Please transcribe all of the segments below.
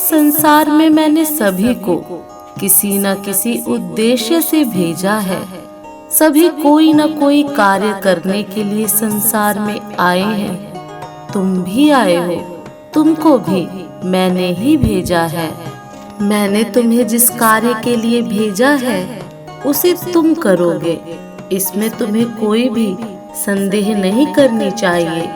इस संसार में मैंने सभी को किसी न किसी उद्देश्य से भेजा है। सभी कोई न कोई कार्य करने के लिए संसार में आए हैं। तुम भी आए हो, तुमको भी मैंने ही भेजा है। मैंने तुम्हें जिस कार्य के लिए भेजा है उसे तुम करोगे, इसमें तुम्हें कोई भी संदेह नहीं करनी चाहिए।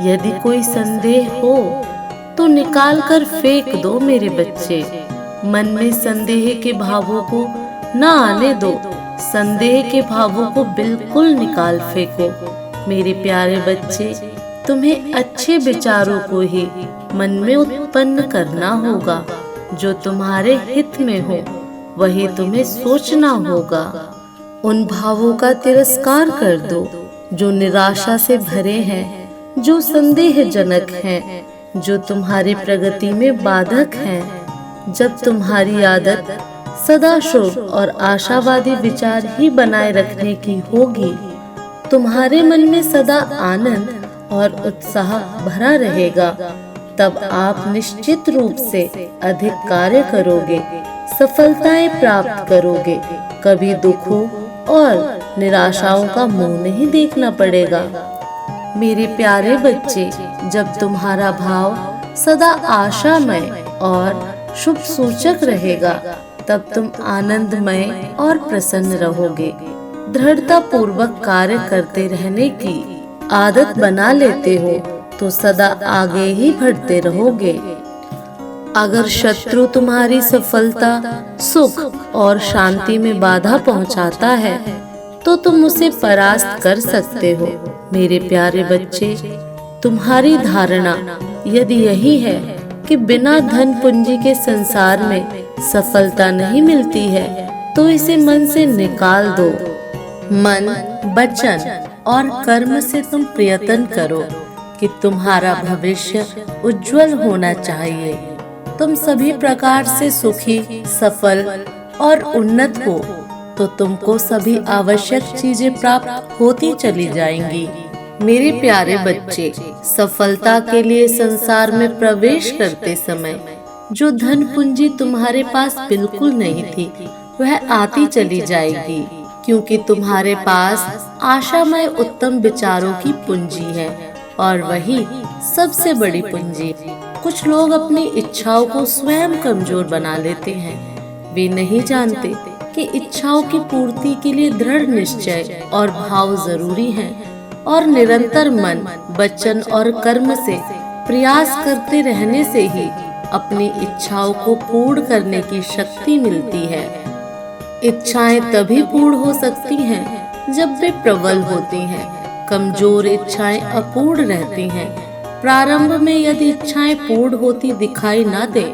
यदि कोई संदेह हो तो निकाल कर फेंक दो मेरे बच्चे। मन में संदेह के भावों को न आने दो। संदेह के भावों को बिल्कुल निकाल फेंको मेरे प्यारे बच्चे। तुम्हें अच्छे विचारों को ही मन में उत्पन्न करना होगा। जो तुम्हारे हित में हो वही तुम्हें सोचना होगा। उन भावों का तिरस्कार कर दो जो निराशा से भरे हैं, जो संदेहजनक हैं, जो तुम्हारी प्रगति में बाधक हैं। जब तुम्हारी आदत सदा शुभ और आशावादी विचार ही बनाए रखने की होगी, तुम्हारे मन में सदा आनंद और उत्साह भरा रहेगा, तब आप निश्चित रूप से अधिक कार्य करोगे, सफलताएं प्राप्त करोगे। कभी दुखों और निराशाओं का मुंह नहीं देखना पड़ेगा। मेरे प्यारे बच्चे, जब तुम्हारा भाव सदा आशामय और शुभ सूचक रहेगा, तब तुम आनंदमय और प्रसन्न रहोगे। दृढ़ता पूर्वक कार्य करते रहने की आदत बना लेते हो तो सदा आगे ही बढ़ते रहोगे। अगर शत्रु तुम्हारी सफलता, सुख और शांति में बाधा पहुंचाता है तो तुम उसे परास्त कर सकते हो। मेरे प्यारे बच्चे, तुम्हारी धारणा यदि यही है कि बिना धन पूंजी के संसार में सफलता नहीं मिलती है, तो इसे मन से निकाल दो। मन, वचन और कर्म से तुम प्रयत्न करो कि तुम्हारा भविष्य उज्जवल होना चाहिए। तुम सभी प्रकार से सुखी, सफल और उन्नत हो तो तुमको सभी आवश्यक चीजें प्राप्त होती चली जाएंगी। मेरे प्यारे बच्चे, सफलता के लिए संसार में प्रवेश करते समय जो धन पूंजी तुम्हारे पास बिल्कुल नहीं थी, वह आती चली जाएगी, क्योंकि तुम्हारे पास आशामय उत्तम विचारों की पूंजी है और वही सबसे बड़ी पूंजी। कुछ लोग अपनी इच्छाओं को स्वयं कमजोर बना लेते हैं। वे नहीं जानते कि इच्छाओं की पूर्ति के लिए दृढ़ निश्चय और भाव जरूरी है और निरंतर मन, वचन और कर्म से प्रयास करते रहने से ही अपनी इच्छाओं को पूर्ण करने की शक्ति मिलती है। इच्छाएं तभी पूर्ण हो सकती हैं जब वे प्रबल होती हैं। कमजोर इच्छाएं अपूर्ण रहती हैं। प्रारंभ में यदि इच्छाएं पूर्ण होती दिखाई न दे,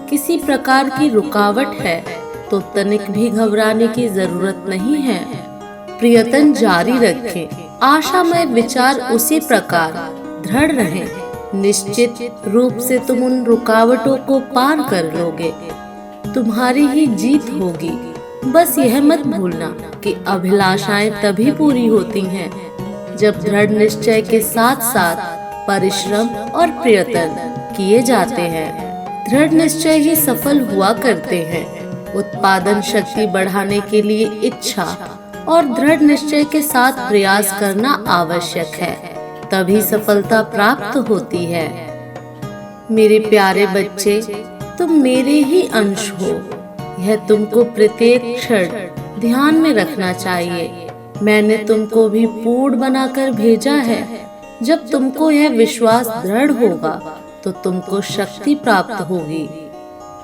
किसी प्रकार की रुकावट है, तो तनिक भी घबराने की जरूरत नहीं है। प्रयत्न जारी रखें। आशामय विचार उसी प्रकार दृढ़ रहें। निश्चित रूप से तुम उन रुकावटों को पार कर लोगे। तुम्हारी ही जीत होगी। बस यह मत भूलना कि अभिलाषाएं तभी पूरी होती हैं जब दृढ़ निश्चय के साथ साथ परिश्रम और प्रयत्न किए जाते हैं। दृढ़ निश्चय ही सफल हुआ करते हैं। उत्पादन शक्ति बढ़ाने के लिए इच्छा और दृढ़ निश्चय के साथ प्रयास करना आवश्यक है, तभी सफलता प्राप्त होती है। मेरे प्यारे बच्चे, तुम मेरे ही अंश हो, यह तुमको प्रत्येक क्षण ध्यान में रखना चाहिए। मैंने तुमको भी पूर्ण बनाकर भेजा है। जब तुमको यह विश्वास दृढ़ होगा तो तुमको शक्ति प्राप्त होगी,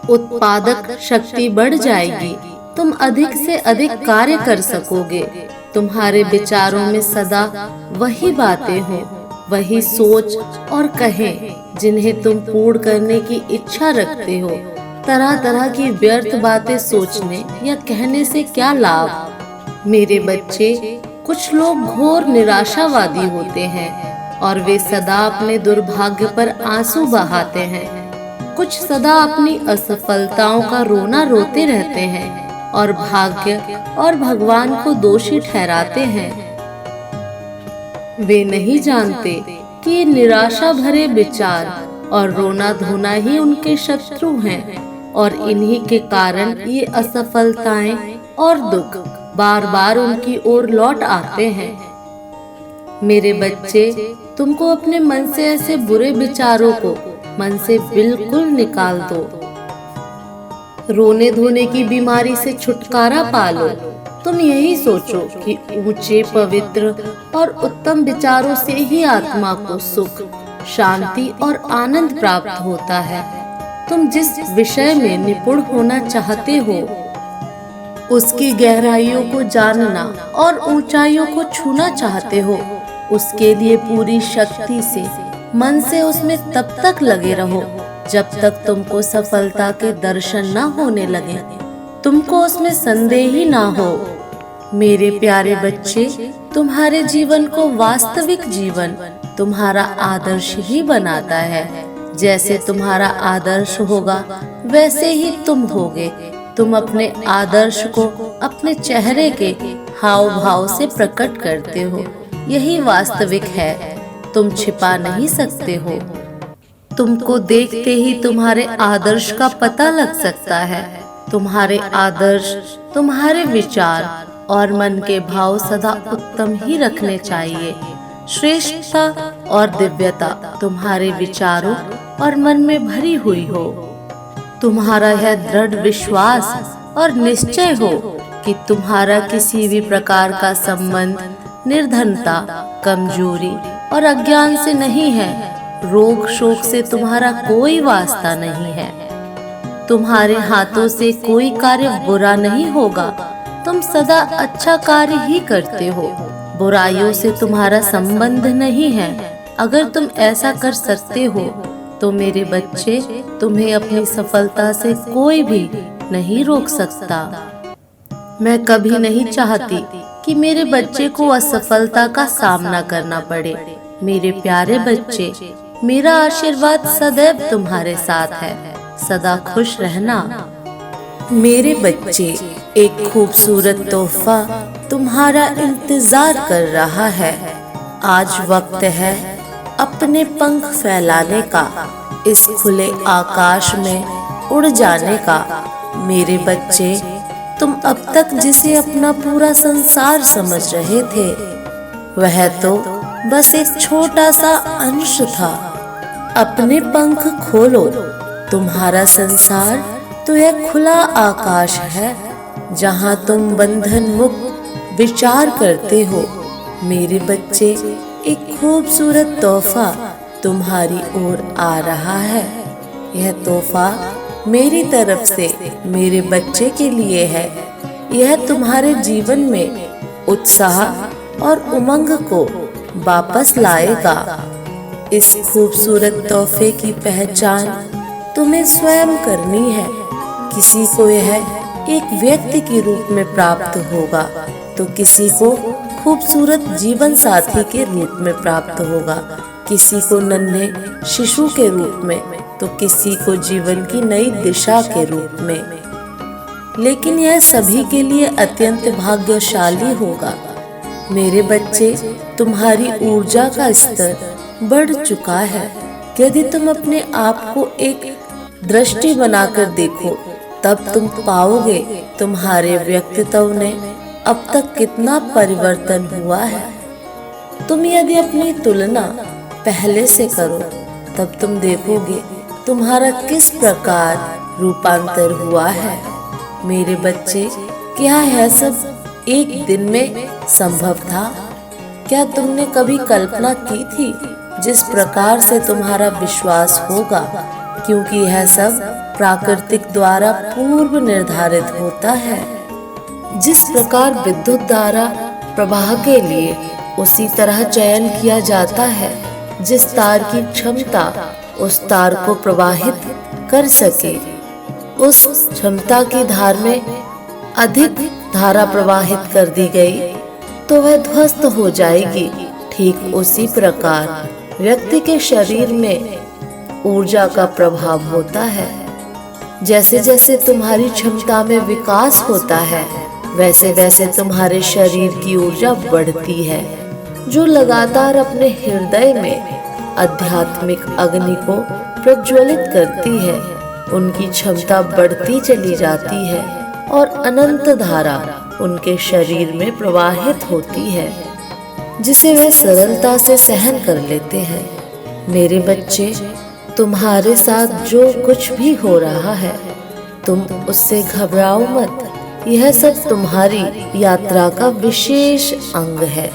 उत्पादक शक्ति बढ़ जाएगी, तुम अधिक से अधिक कार्य कर सकोगे। तुम्हारे विचारों में सदा वही बातें हो, वही सोच और कहें जिन्हें तुम पूर्ण करने की इच्छा रखते हो। तरह तरह की व्यर्थ बातें सोचने या कहने से क्या लाभ। मेरे बच्चे, कुछ लोग घोर निराशावादी होते हैं और वे सदा अपने दुर्भाग्य पर आंसू बहाते हैं। कुछ सदा अपनी असफलताओं का रोना रोते रहते हैं और भाग्य और भगवान को दोषी ठहराते हैं। वे नहीं जानते कि ये निराशा भरे विचार और रोना धोना ही उनके शत्रु हैं, और इन्हीं के कारण ये असफलताएं और दुख बार बार उनकी ओर लौट आते हैं। मेरे बच्चे, तुमको अपने मन से ऐसे बुरे विचारों को मन से बिल्कुल निकाल दो। रोने धोने की बीमारी से छुटकारा पा लो। तुम यही सोचो कि ऊंचे, पवित्र और उत्तम विचारों से ही आत्मा को सुख, शांति और आनंद प्राप्त होता है। तुम जिस विषय में निपुण होना चाहते हो, उसकी गहराइयों को जानना और ऊंचाइयों को छूना चाहते हो, उसके लिए पूरी शक्ति से, मन से उसमें तब तक लगे रहो जब तक तुमको सफलता के दर्शन न होने लगे, तुमको उसमें संदेह ही ना हो। मेरे प्यारे बच्चे, तुम्हारे जीवन को वास्तविक जीवन तुम्हारा आदर्श ही बनाता है। जैसे तुम्हारा आदर्श होगा वैसे ही तुम होगे। तुम अपने आदर्श को अपने चेहरे के हाव भाव से प्रकट करते हो। यही वास्तविक है, तुम छिपा नहीं सकते हो। तुमको देखते ही तुम्हारे आदर्श का पता लग सकता है। तुम्हारे आदर्श, तुम्हारे विचार और मन के भाव सदा उत्तम ही रखने चाहिए। श्रेष्ठता और दिव्यता तुम्हारे विचारों और मन में भरी हुई हो। तुम्हारा यह दृढ़ विश्वास और निश्चय हो कि तुम्हारा किसी भी प्रकार का संबंध निर्धनता, कमजोरी और अज्ञान से नहीं है। रोग शोक से तुम्हारा कोई वास्ता नहीं है। तुम्हारे हाथों से कोई कार्य बुरा नहीं होगा। तुम सदा अच्छा कार्य ही करते हो। बुराइयों से तुम्हारा संबंध नहीं है। अगर तुम ऐसा कर सकते हो तो मेरे बच्चे, तुम्हें अपनी सफलता से कोई भी नहीं रोक सकता। मैं कभी नहीं चाहती कि मेरे बच्चे को असफलता का सामना करना पड़े। मेरे प्यारे बच्चे, मेरा आशीर्वाद सदैव तुम्हारे साथ है। सदा खुश रहना। मेरे बच्चे, एक खूबसूरत तोहफा तुम्हारा इंतजार कर रहा है। आज वक्त है अपने पंख फैलाने का, इस खुले आकाश में उड़ जाने का। मेरे बच्चे, तुम अब तक जिसे अपना पूरा संसार समझ रहे थे, वह तो बस एक छोटा सा अंश था। अपने पंख खोलो। तुम्हारा संसार तो यह खुला आकाश है, जहाँ तुम बंधन मुक्त विचार करते हो। मेरे बच्चे, एक खूबसूरत तोहफा तुम्हारी ओर आ रहा है। यह तोहफा मेरी तरफ से मेरे बच्चे के लिए है। यह तुम्हारे जीवन में उत्साह और उमंग को वापस लाएगा। इस खूबसूरत तोहफे की पहचान तुम्हें स्वयं करनी है। किसी को यह एक व्यक्ति के रूप में प्राप्त होगा तो किसी को खूबसूरत जीवन साथी के रूप में प्राप्त होगा, किसी को नन्हे शिशु के रूप में तो किसी को जीवन की नई दिशा के रूप में। लेकिन यह सभी के लिए अत्यंत भाग्यशाली होगा। मेरे बच्चे, तुम्हारी ऊर्जा का स्तर बढ़ चुका है। यदि तुम अपने आप को एक दृष्टि बनाकर देखो, तब तुम पाओगे तुम्हारे व्यक्तित्व ने अब तक कितना परिवर्तन हुआ है। तुम यदि अपनी तुलना पहले से करो, तब तुम देखोगे तुम्हारा किस प्रकार रूपांतर हुआ है। मेरे बच्चे, क्या यह सब एक दिन में संभव था? क्या तुमने कभी कल्पना की थी जिस प्रकार से तुम्हारा विश्वास होगा? क्योंकि यह सब प्राकृतिक द्वारा पूर्व निर्धारित होता है। जिस प्रकार विद्युत धारा प्रवाह के लिए उसी तरह चयन किया जाता है जिस तार की क्षमता उस तार को प्रवाहित कर सके। उस क्षमता की धार में अधिक धारा प्रवाहित कर दी गई तो वह ध्वस्त हो जाएगी। ठीक उसी प्रकार व्यक्ति के शरीर में ऊर्जा का प्रभाव होता है। जैसे जैसे तुम्हारी क्षमता में विकास होता है, वैसे वैसे तुम्हारे शरीर की ऊर्जा बढ़ती है, जो लगातार अपने हृदय में आध्यात्मिक अग्नि को प्रज्वलित करती है, उनकी क्षमता बढ़ती चली जाती है और अनंत धारा उनके शरीर में प्रवाहित होती है, जिसे वे सरलता से सहन कर लेते हैं। मेरे बच्चे, तुम्हारे साथ जो कुछ भी हो रहा है, तुम उससे घबराओ मत। यह सब तुम्हारी यात्रा का विशेष अंग है।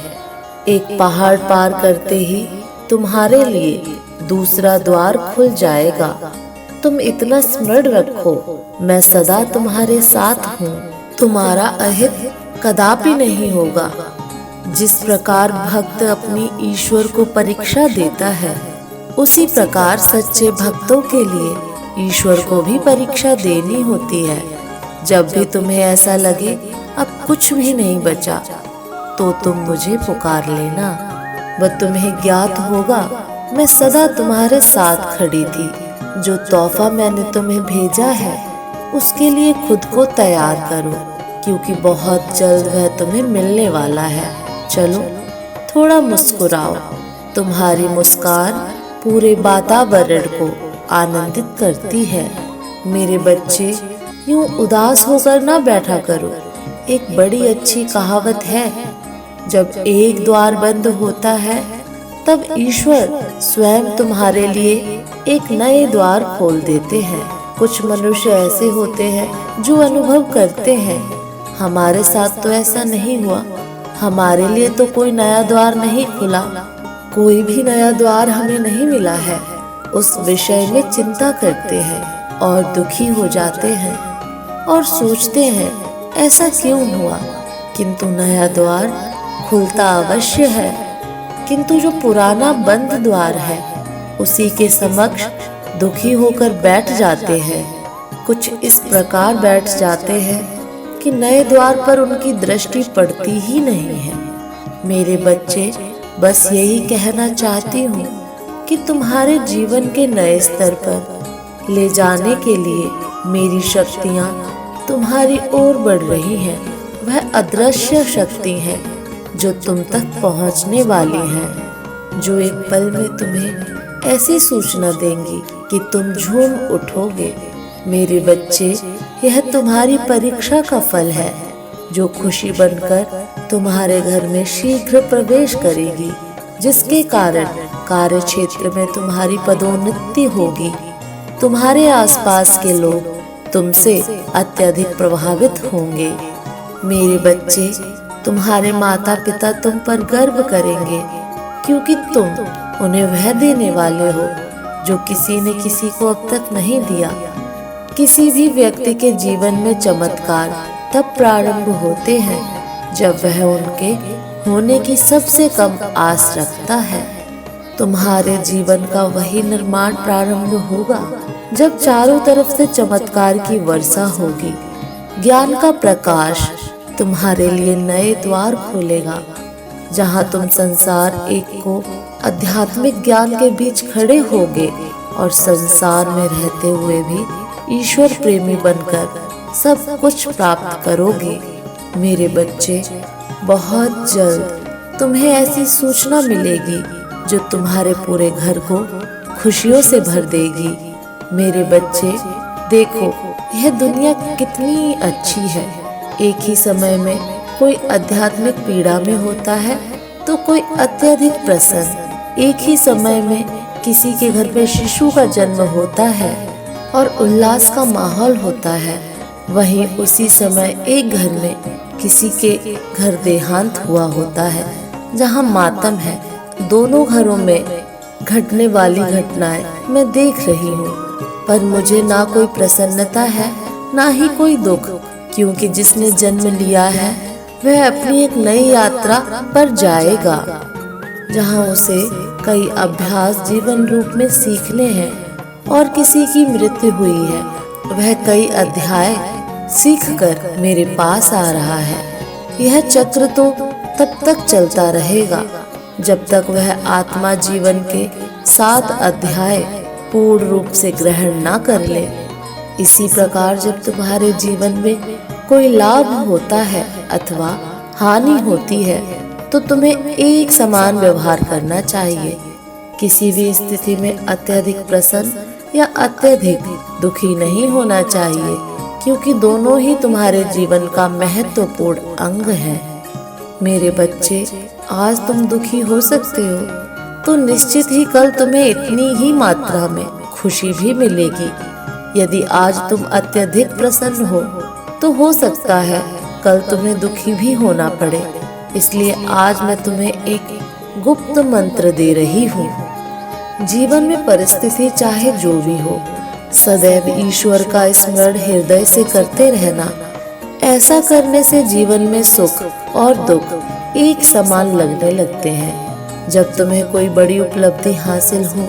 एक पहाड़ पार करते ही तुम्हारे लिए दूसरा द्वार खुल जाएगा। तुम इतना स्मरण रखो, मैं सदा तुम्हारे साथ हूँ। तुम्हारा अहित कदापि नहीं होगा। जिस प्रकार भक्त अपनी ईश्वर को परीक्षा देता है, उसी प्रकार सच्चे भक्तों के लिए ईश्वर को भी परीक्षा देनी होती है। जब भी तुम्हें ऐसा लगे अब कुछ भी नहीं बचा, तो तुम मुझे पुकार लेना। वह तुम्हें ज्ञात होगा, मैं सदा तुम्हारे साथ खड़ी थी। जो तोहफा मैंने तुम्हें भेजा है, उसके लिए खुद को तैयार करो, क्योंकि बहुत जल्द वह तुम्हें मिलने वाला है। चलो थोड़ा मुस्कुराओ। तुम्हारी मुस्कान पूरे वातावरण को आनंदित करती है। मेरे बच्चे, यूं उदास होकर ना बैठा करो। एक बड़ी अच्छी कहावत है, जब एक द्वार बंद होता है, तब ईश्वर स्वयं तुम्हारे लिए एक नए द्वार खोल देते हैं। कुछ मनुष्य ऐसे होते हैं जो अनुभव करते हैं, हमारे साथ तो ऐसा नहीं हुआ, हमारे लिए तो कोई नया द्वार नहीं खुला, कोई भी नया द्वार हमें नहीं मिला है। उस विषय में चिंता करते हैं और दुखी हो जाते हैं और सोचते हैं ऐसा क्यों हुआ। किंतु नया द्वार खुलता अवश्य है, किंतु जो पुराना बंद द्वार है, उसी के समक्ष दुखी होकर बैठ जाते हैं। कुछ इस प्रकार बैठ जाते हैं कि नए द्वार पर उनकी दृष्टि पड़ती ही नहीं है। मेरे बच्चे, बस यही कहना चाहती हूँ कि तुम्हारे जीवन के नए स्तर पर ले जाने के लिए मेरी शक्तियाँ तुम्हारी ओर बढ़ रही हैं। वह अदृश्य शक्ति है जो तुम तक पहुँचने वाली है, जो एक पल में तुम्हें ऐसी सूचना देंगी कि तुम झूम उठोगे। मेरे बच्चे, यह तुम्हारी परीक्षा का फल है, जो खुशी बनकर तुम्हारे घर में शीघ्र प्रवेश करेगी, जिसके कारण कार्य क्षेत्र में तुम्हारी पदोन्नति होगी। तुम्हारे आसपास के लोग तुमसे अत्यधिक प्रभावित होंगे। मेरे बच्चे, तुम्हारे माता पिता तुम पर गर्व करेंगे, क्योंकि तुम उन्हें वह देने वाले हो जो किसी ने किसी को अब तक नहीं दिया। किसी भी व्यक्ति के जीवन में चमत्कार तब प्रारंभ होते हैं जब वह उनके होने की सबसे कम आस रखता है। तुम्हारे जीवन का वही निर्माण प्रारंभ होगा जब चारों तरफ से चमत्कार की वर्षा होगी। ज्ञान का प्रकाश तुम्हारे लिए नए द्वार खोलेगा, जहां तुम संसार एक को आध्यात्मिक ज्ञान के बीच खड़े होगे और संसार में रहते हुए भी ईश्वर प्रेमी बनकर सब कुछ प्राप्त करोगे। मेरे बच्चे, बहुत जल्द तुम्हें ऐसी सूचना मिलेगी जो तुम्हारे पूरे घर को खुशियों से भर देगी। मेरे बच्चे, देखो यह दुनिया कितनी अच्छी है। एक ही समय में कोई आध्यात्मिक पीड़ा में होता है तो कोई अत्यधिक प्रसन्न। एक ही समय में किसी के घर पे शिशु का जन्म होता है और उल्लास का माहौल होता है, वहीं उसी समय एक घर में किसी के घर देहांत हुआ होता है, जहां मातम है। दोनों घरों में घटने वाली घटनाएं मैं देख रही हूँ, पर मुझे ना कोई प्रसन्नता है ना ही कोई दुख, क्योंकि जिसने जन्म लिया है वह अपनी एक नई यात्रा पर जाएगा, जहाँ उसे कई अभ्यास जीवन रूप में सीखने हैं। और किसी की मृत्यु हुई है, वह कई अध्याय सीखकर मेरे पास आ रहा है। यह चक्र तो तब तक चलता रहेगा जब तक वह आत्मा जीवन के 7 अध्याय पूर्ण रूप से ग्रहण ना कर ले। इसी प्रकार जब तुम्हारे जीवन में कोई लाभ होता है अथवा हानि होती है, तो तुम्हें एक समान व्यवहार करना चाहिए। किसी भी स्थिति में अत्यधिक प्रसन्न या अत्यधिक दुखी नहीं होना चाहिए, क्योंकि दोनों ही तुम्हारे जीवन का महत्वपूर्ण अंग है। मेरे बच्चे, आज तुम दुखी हो सकते हो, तो निश्चित ही कल तुम्हें इतनी ही मात्रा में खुशी भी मिलेगी। यदि आज तुम अत्यधिक प्रसन्न हो तो सकता है कल तुम्हें दुखी भी होना पड़े। इसलिए आज मैं तुम्हें एक गुप्त मंत्र दे रही हूँ। जीवन में परिस्थिति चाहे जो भी हो, सदैव ईश्वर का स्मरण हृदय से करते रहना। ऐसा करने से जीवन में सुख और दुख एक समान लगने लगते हैं। जब तुम्हें कोई बड़ी उपलब्धि हासिल हो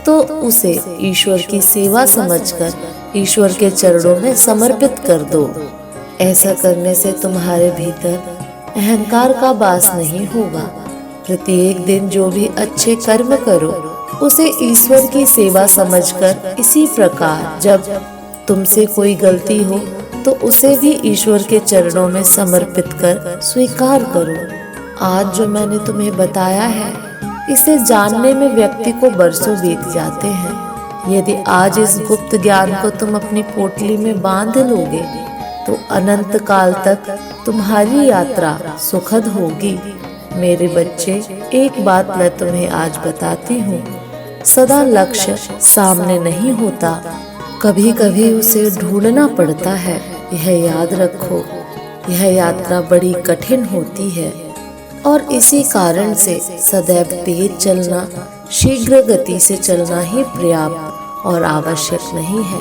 तो उसे ईश्वर की सेवा समझकर ईश्वर के चरणों में समर्पित कर दो। ऐसा करने से तुम्हारे भीतर अहंकार का वास नहीं होगा। प्रत्येक दिन जो भी अच्छे कर्म करो उसे ईश्वर की सेवा समझकर, इसी प्रकार जब तुमसे कोई गलती हो तो उसे भी ईश्वर के चरणों में समर्पित कर स्वीकार करो। आज जो मैंने तुम्हें बताया है, इसे जानने में व्यक्ति को बरसों बीत जाते हैं। यदि आज इस गुप्त ज्ञान को तुम अपनी पोटली में बांध लोगे तो अनंत काल तक तुम्हारी यात्रा सुखद होगी। मेरे बच्चे, एक बात मैं तुम्हें आज बताती हूँ, सदा लक्ष्य सामने नहीं होता, कभी कभी उसे ढूंढना पड़ता है। यह याद रखो, यह यात्रा बड़ी कठिन होती है और इसी कारण से सदैव तेज चलना, शीघ्र गति से चलना ही पर्याप्त और आवश्यक नहीं है।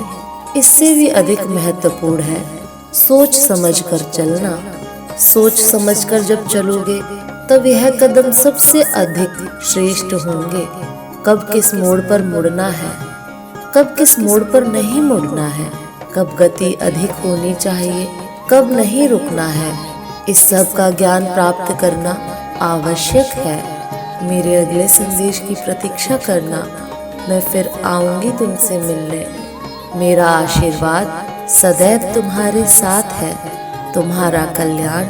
इससे भी अधिक महत्वपूर्ण है सोच समझकर चलना। सोच समझकर जब चलोगे तब यह कदम सबसे अधिक श्रेष्ठ होंगे। कब किस मोड़ पर मुड़ना है, कब किस मोड़ पर नहीं मुड़ना है, कब गति अधिक होनी चाहिए, कब नहीं रुकना है, इस सब का ज्ञान प्राप्त करना आवश्यक है। मेरे अगले संदेश की प्रतीक्षा करना। मैं फिर आऊंगी तुमसे मिलने। मेरा आशीर्वाद सदैव तुम्हारे साथ है। तुम्हारा कल्याण